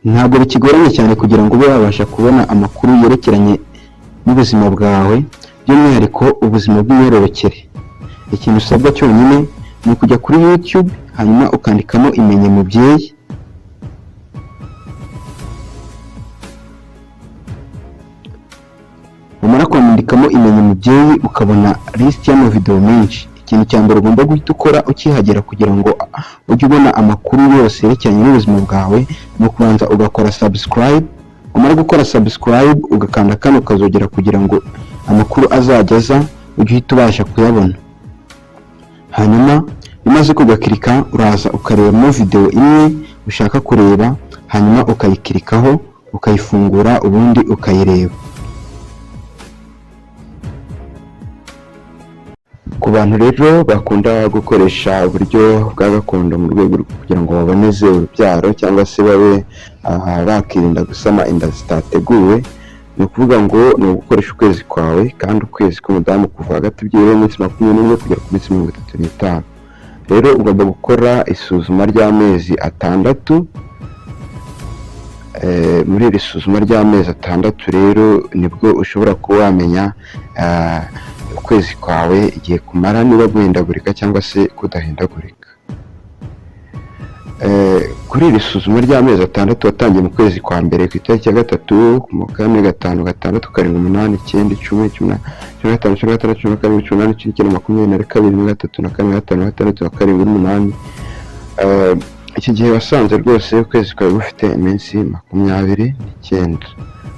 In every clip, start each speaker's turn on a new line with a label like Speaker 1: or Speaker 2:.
Speaker 1: ntabwo bikigoranye cyane kugira ngo ube wabasha kubona amakuru yerekeranye n'ubuzima bwawe, by'umwihariko ubuzima bw'imyororokere. Ikintu usabwa cyonyine ni ukujya kuri YouTube hanyuma ukandikamo Imenye Mubyeyi, umara kwandikamo Imenye Mubyeyi ukabona lisiti y'amavideo menshi. Ikintu cya mbere ugomba guhita ukora ukihagera kugira ngo ujye ubona amakuru yose yerekeranye n'ubuzima bwawe ni ukubanza ugakora subscribe. Umara gukora subscribe ugakanda kano ukazogera kugira ngo amakuru azajya aza ujye uhita ubasha kuyabona. Hanyuma umaze kugakirika uraza ukarebamo video imwe ushaka kureba, hanyuma ukayikirikaho ukayifungura ubundi ukayireba. Ku bantu rero bakunda gukoresha uburyo bwa gakondo mu rwego rwo kugira ngo baboneze urubyaro cyangwa se babe bakirinda gusama inda zitateguwe, ni ukuvuga ngo ni ugukoresha ukwezi kwawe, kandi ukwezi k'umudamu kuva hagati y'iminsi 21 kugera ku minsi 35. Rero ugomba gukora isuzuma ry'amezi 6. Muri iri suzuma ry'amezi 6 rero nibwo ushobora kuba wamenya ukwezi kwawe igihe kumara, niba guhindagurika cyangwa se kudahindagurika. Kuri iri suzuma ry'amezi 6 watangiye mu kwezi kwa mbere ku itariki ya 3, mu 4, 5, 6, 7, 8, 9, 10, 11, 15, 16, 17, 18, 19, 20, 22, 23, 24, 25, 26, 8. Iki gihe wasanze rwose ukwezi kwawe gufite iminsi 29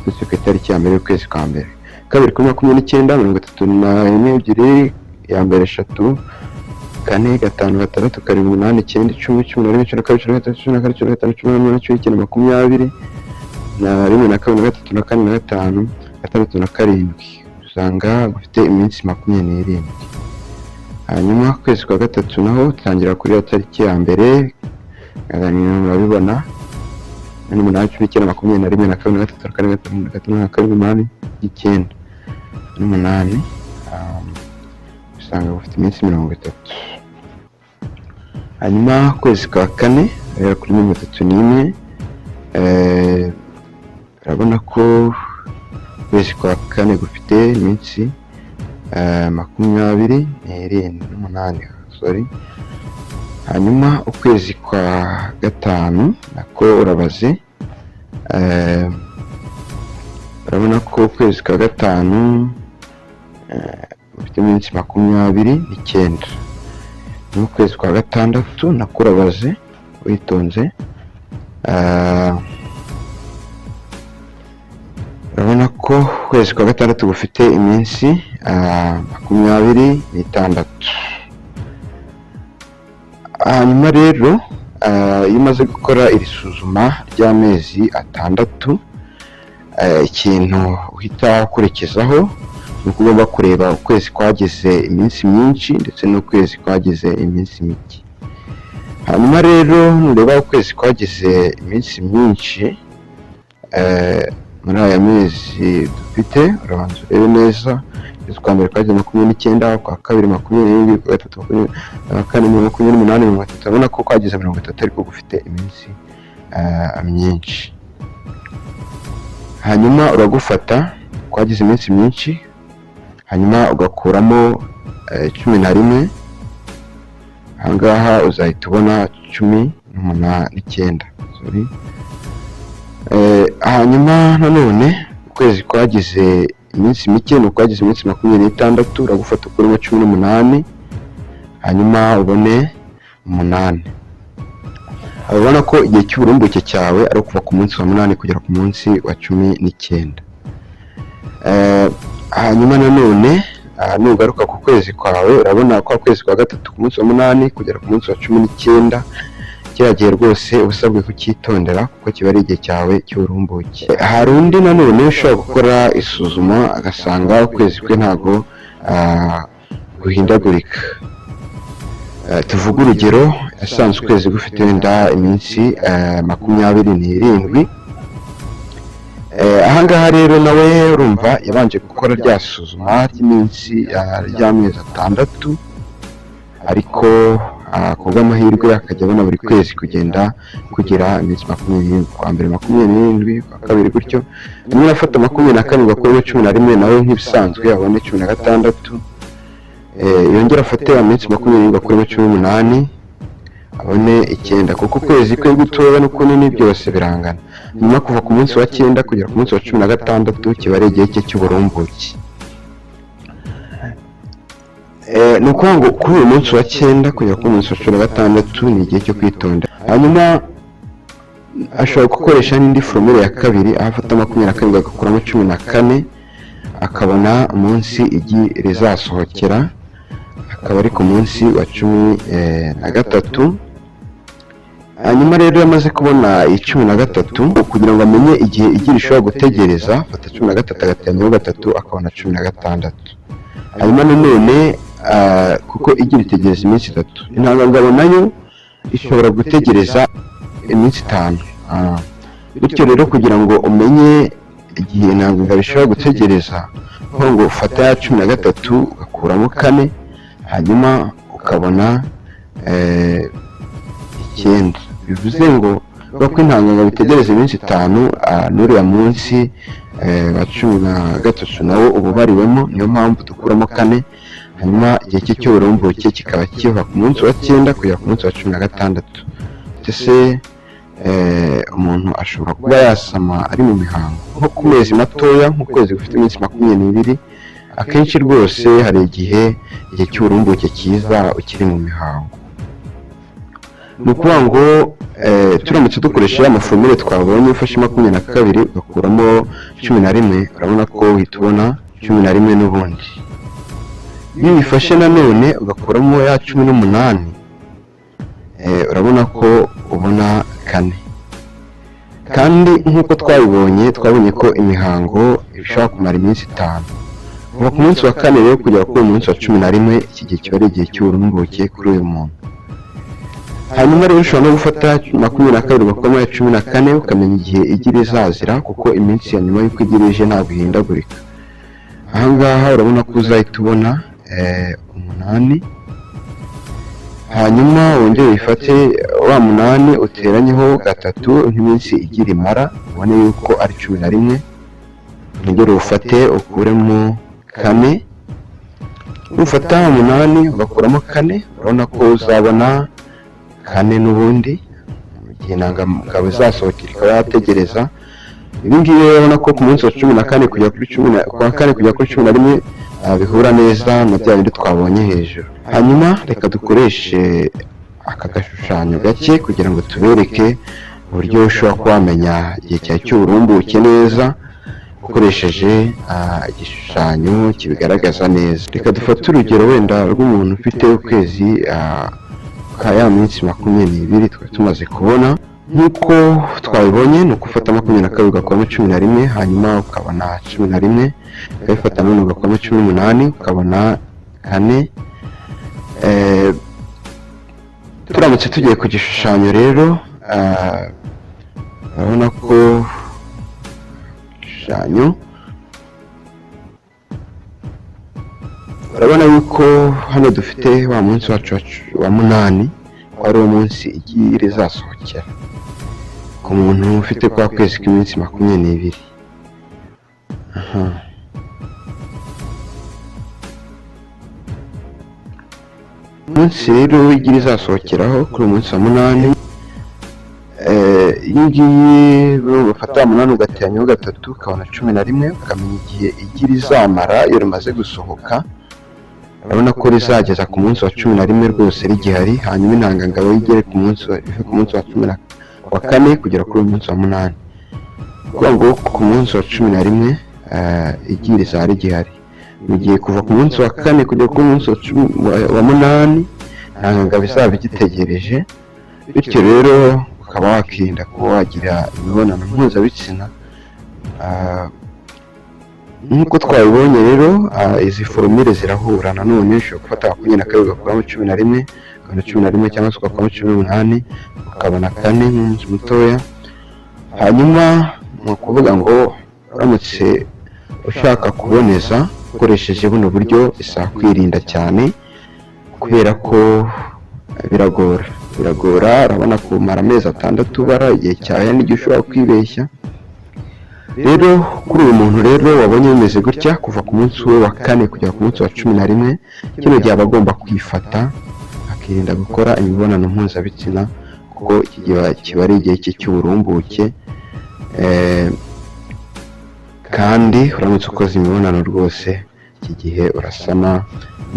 Speaker 1: ndetse ku itariki ya mbere y'ukwezi kwa mbere. 2 kuri 29, 32, ya mbere 3, 4, 5, 6, 7, 8, 9, 10, 11, 12, 13, 14, 15, 16, 17, 18, 19, 20, 21, 22, usanga ufite iminsi 27. Hanyuma kwezi kwa 3 naho utangira kuri ya tariki ya mbere, murabibona 8, 19, 20, 21, 23, 24, 5, 8, usanga ufite iminsi 30. Hanyuma kwezi kwa 4 kuri 31, urabona ko kwezi kwa 4 gufite iminsi 28. Hanyuma ukwezi kwa 5 nako urabaze, urabona ko ukwezi kwa 5 ufite iminsi 29. N'ukwezi kwa 6 nako urabaze witonze, urabona ko ukwezi kwa 6 gufite iminsi 26. Hanyuma rero iyo umaze gukora iri suzuma ry'amezi 6, ikintu uhita ukurikizaho ni uko ugomba kureba ukwezi kwagize iminsi myinshi ndetse n'ukwezi kwagize iminsi mike. Hanyuma rero nureba ukwezi kwagize iminsi myinshi muri aya mezi dufite, urabanza urebe neza ukwezi kwa mbere kwagize 29, kwa kabiri 27, kwa gatatu 24, 28, 30, urabona ko kwagize 30 ariko gufite iminsi myinshi. Hanyuma uragufata kwagize iminsi myinshi, hanyuma ugakuramo 11. Ahangaha uzahita ubona 19. Hanyuma nanone ukwezi kwagize iminsi mike ni ukwagize iminsi 26, uragufata ukuremo 18, hanyuma ubone 8. Urabona ko igihe cy'uburumbuke cyawe ari kuva ku munsi wa 8 kugera ku munsi wa 19. Hanyuma nanone nugaruka ku kwezi kwawe, urabona ko kwezi kwa 3 ku munsi wa 8 kugera ku munsi wa 19, kiragiye rwose usabwe kucyitondera kuko kiba ari igihe cyawe cy'uburumbuke. Hari undi nanone ushobora gukora isuzuma agasanga ukwezi kwe ntago guhindagurika. Tuvuga urugero, yasanze ukwezi gufite wenda iminsi 27. Ahangaha rero nawe urumva yabanje gukora rya suzuma ry'iminsi ry'amezi 6, ariko ku bw'amahirwe akajya abona buri kwezi kugenda kugira iminsi 20, kwa mbere 27, kwa kabiri gutyo, rimwe afata 27 akuremo 11 nawe nk'ibisanzwe abone 16, yongera afate iminsi 27 akuremo 18 abone 9, kuko ukwezi kwe gutoya no kunini byose birangana. Nyuma kuva ku munsi wa 9 kugera ku munsi wa 16 kiba ari igihe cye cy'uburumbuke. Ni ukuvuga ngo kuri uyu munsi wa 9 kugera ku munsi wa 16 ni igihe cyo kwitonda. Hanyuma ashobora gukoresha n'indi formule ya kabiri, aho afata 27 agakuramo 14 akabona umunsi igi rizasohokera, akaba ari ku munsi wa 13. Hanyuma rero yamaze kubona 13 kugira ngo amenye igihe igi rishobora gutegereza, afata 13 agateranyaho 3 akabona 16. Hanyuma nanone kuko igi ritegereza iminsi 3, intangangabo nayo ishobora gutegereza iminsi 5. Bityo rero kugira ngo umenye igihe intangangabo ishobora gutegereza, ngo ufata 13 ugakuramo 4 hanyuma ukabona 9. Bivuze ngo kuko intangangabo itegereza iminsi 5, n'uriya munsi wa 13 nawo uba ubariwemo, niyo mpamvu dukuramo 4. Hanyuma igihe cye cy'uburumbuke kikaba kiva ku munsi wa 9 kugera ku munsi wa 16. Ese umuntu ashobora kuba yasama ari mu mihango nko ku mezi matoya, nk'ukwezi gufite iminsi 22, akenshi rwose hari igihe cy'uburumbuke kiza ukiri mu mihango. Ni ukuvuga ngo turamutse dukoresha amaformule twabonye, ufashe 22 ugakuramo 11, urabona ko uhita ubona 11 n'ubundi. Iyo ubifashe nanone ugakuramo ya 18, urabona ko ubona 4. Kandi nk'uko twabonye ko imihango ishobora kumara iminsi 5. Kuva ku munsi wa 4 rero kugera ku munsi wa 11, iki gihe kiba ari igihe cy'uburumbuke kuri uyu muntu. Hanyuma rero ushobora no gufata 22 ugakuramo 14 ukamenya igihe igi rizazira, kuko iminsi ya nyuma y'uko igi rije ntabwo ihindagurika. Ahangaha urabona ko uzahita ubona 8. Hanyuma wongere wifate wa 8 uteranyeho 3 nk'iminsi igi rimara, ubone yuko ari 11. Wongere ufate ukuremo 4. Ufata 8 ugakuramo 4, urabona ko uzabona 4 n'ubundi. Igihe intangangabo izasohokera ikaba yategereza. Ibi ngibi urabona ko ku munsi wa 14 kujya kuri 11 bihura neza na bya bindi twabonye hejuru. Hanyuma reka dukoreshe aka gashushanyo gake kugira ngo tubereke uburyo ushobora kwamenya igihe cyawe cy'uburumbuke neza ukoresheje igishushanyo kibigaragaza neza. Reka dufate urugero wenda rw'umuntu ufite ukwezi ka ya minsi 22 twari tumaze kubona. Nk'uko twabibonye ni ukufata 22 ugakuramo 11, hanyuma ukabona 11, ukabifata none ugakuramo 18 ukabona 4. Turamutse tugiye ku gishushanyo rero, urabona ko igishushanyo, urabona yuko hano dufite wa munsi wacu wa 8, ko ari uwo munsi igi rizasohokera ku muntu ufite kwa kwezi k'iminsi 22. Umunsi rero igi rizasohokeraho kuri uyu munsi wa 8, iyi ngiyi bafata 8 ugateranyaho 3 ukabona 11, ukamenya igihe igi rizamara iyo rimaze gusohoka. Urabona ko rizageza ku munsi wa 11 rwose rigihari, hanyuma intangangabo igere ku munsi wa 14 kugera kuri uyu munsi wa 8. Kuvuga ngo ku munsi wa 11 igi rizaba rigihari. Mu gihe kuva ku munsi wa 4 kugera ku munsi wa 8 intangangabo izaba igitegereje. Bityo rero ukaba wakirinda kuba wagira imibonano mpuzabitsina. Nk'uko twabibonye rero, izi formule zirahura. Nanone ushobora gufata 22 ugakuramo 11 ukabona 11, cyangwa se ugakuramo 18 ukabona 4 nk'umunsi mutoya. Hanyuma ni ukuvuga ngo uramutse ushaka kuboneza ukoresheje buno buryo bisaba kwirinda cyane, kubera ko biragora urabona kumara amezi 6 ubara igihe cyawe n'igihe ushobora kwibeshya. Rero kuri uyu muntu rero wabonye bimeze gutya kuva ku munsi we wa 4 kugera ku munsi wa 11, kino gihe aba agomba kwifata akirinda gukora imibonano mpuzabitsina kuko iki gihe kiba ari igihe cye cy'uburumbuke, kandi uramutse ukoze imibonano rwose iki gihe urasama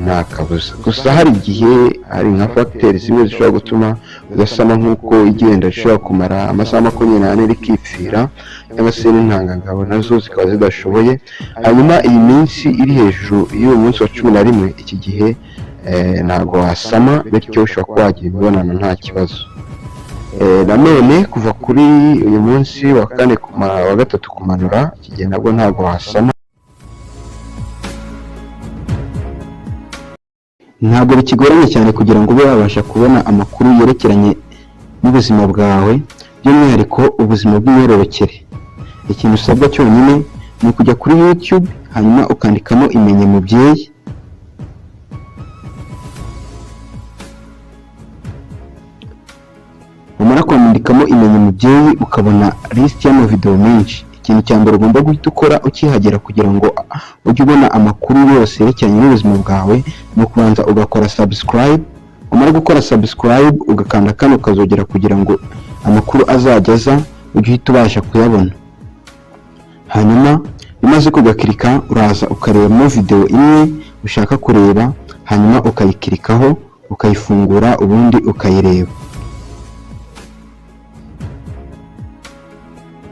Speaker 1: nta kabuza. Gusa hari igihe hari nka fagiteri zimwe zishobora gutuma udasama, nk'uko igenda rishobora kumara amasaha 24 rikipfira, cyangwa se n'intangangabo nazo zikaba zidashoboye. Hanyuma iyi minsi iri hejuru y'uwo munsi wa 11 iki gihe ntabwo wasama, bityo ushobora kuba wagira imibonano nta kibazo. Nanone kuva kuri uyu munsi wa 4 wa 3 kumanura iki gihe nabwo ntabwo wasama. Ntabwo bikigoranye cyane kugira ngo ube wabasha kubona amakuru yerekeranye n'ubuzima bwawe, by'umwihariko ubuzima bw'imyororokere. Ikintu usabwa cyonyine ni ukujya kuri YouTube hanyuma ukandikamo Imenye Mubyeyi, umara kwandikamo Imenye Mubyeyi ukabona list y'amavideo menshi. Ikintu cya mbere ugomba guhita ukora ukihagera kugira ngo ujye ubona amakuru yose yerekeranye n'ubuzima bwawe ni ukubanza ugakora subscribe. Umara gukora subscribe ugakanda kano ukazogera kugira ngo amakuru azajyaza ujye uhita ubasha kuyabona. Hanyuma umaze kugakirika uraza ukarebamo video imwe ushaka kureba, hanyuma ukayikirikaho ukayifungura ubundi ukayireba.